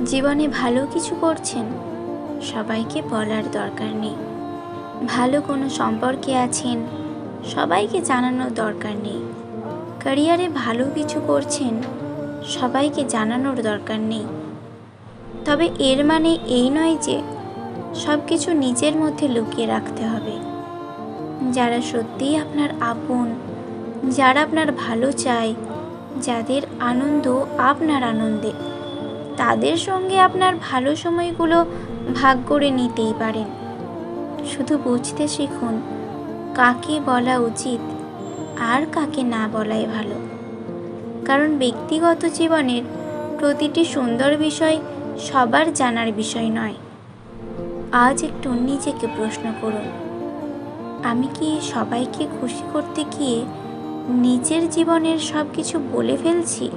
জীবনে ভালো কিছু করছেন, সবাইকে বলার দরকার নেই। ভালো কোনো সম্পর্কে আছেন, সবাইকে জানানোর দরকার নেই। ক্যারিয়ারে ভালো কিছু করছেন, সবাইকে জানানোর দরকার নেই। তবে এর মানে এই নয় যে সব কিছু নিজের মধ্যে লুকিয়ে রাখতে হবে। যারা সত্যিই আপনার আপন, যারা আপনার ভালো চায়, যাদের আনন্দ আপনার আনন্দে, তাদের সঙ্গে আপনার ভালো সময়গুলো ভাগ করে নিতেই পারেন। শুধু বুঝতে শিখুন কাকে বলা উচিত আর কাকে না বলাই ভালো। কারণ ব্যক্তিগত জীবনের প্রতিটি সুন্দর বিষয় সবার জানার বিষয় নয়। আজ একটু নিজেকে প্রশ্ন করুন, আমি কি সবাইকে খুশি করতে গিয়ে নিজের জীবনের সব কিছু বলে ফেলছি?